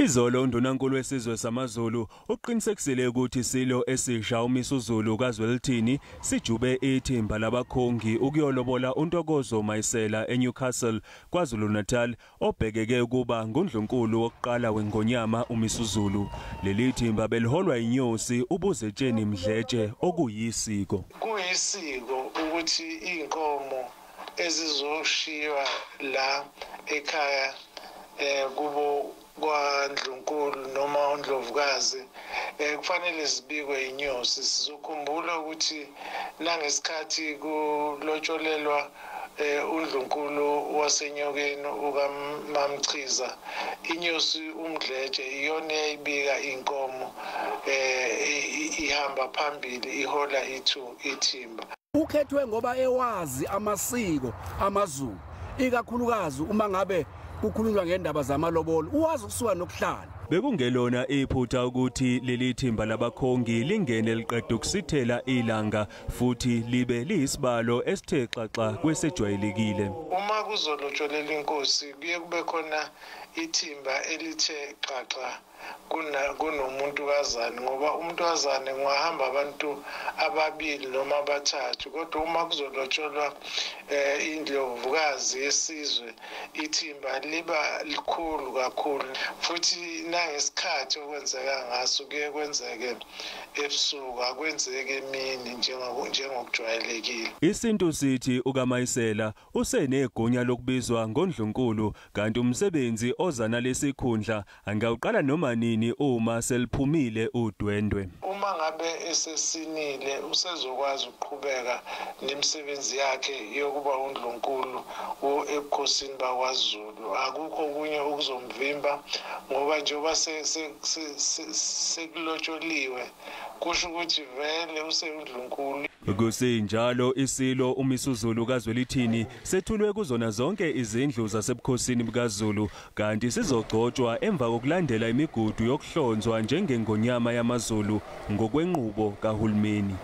Izolo undlunkulu wesizwe samaZulu uqinisekisile ukuthi iSilo esisha uMisuzulu kaZwelithini sijube ithimba labakhongi ukuyolobola untokozo Mayisela eNewcastle KwaZulu-Natal obhekeke ukuba ngundlunkulu wokuqala weNgonyama uMisuzulu. Leli thimba beliholwa iNyosi uBuzetsheni Mdletshe okuyisiko. Kuyisiko ukuthi inkomo ezizoshiwa la ekhaya kubo kwaNdlunkulu noma uNdlovukazi kufanele zibikwe iNyosi. Sizokhumbula ukuthi nangesikhathi kulotsholelwa uNdlunkulu wasenyokeni ukaMamchiza, iNyosi uMdletshe iyona eyibika inkomo ihamba phambili ihola ithimba. Ukhethwe ngoba ewazi amasiko amaZulu, ikakhulukazi uma ngabe kukhulunywa ngendaba zamalobolo, uwazi ukusuka nokuhlala. Bekungelona iphutha ukuthi leli thimba labakhongi lingene liqeda ukusithela ilanga futhi libe liyisibalo esithe xaxa kwesejwayelekile. Uma kuzolotsholela inkosi kuye kube khona ithimba elithe xaxa kunomuntu kazana, ngoba umuntu kazana ngahamba abantu ababili noma abathathu, kodwa uma kuzolotsholwa indlovukazi yesizwe ithimba liba likhulu kakhulu, futhi nangesikhathi okwenzeka ngaso kuye kwenzeke ebusuku akwenzeke emini njengokujwayelekile. Isintu sithi ukaMayisela usenegunya lokubizwa ngondlunkulu, kanti umsebenzi ozana lesikhundla angawuqala noma nini uma seliphumile udwendwe. Uma ngabe esesinile usezokwazi ukuqhubeka nemisebenzi yakhe yokuba undlunkulu ebukhosini bakwaZulu. Akukho kunye ukuzomvimba ngoba njengoba sekulotsholiwe kusho ukuthi vele useyundlunkulu. Kusinjalo iSilo uMisuzulu kaZwelithini sethulwe kuzona zonke izindlu zasebukhosini bukaZulu, kanti sizogcotshwa emva kokulandela imigudu yokuhlonzwa njengeNgonyama yamaZulu ngokwenqubo kahulumeni.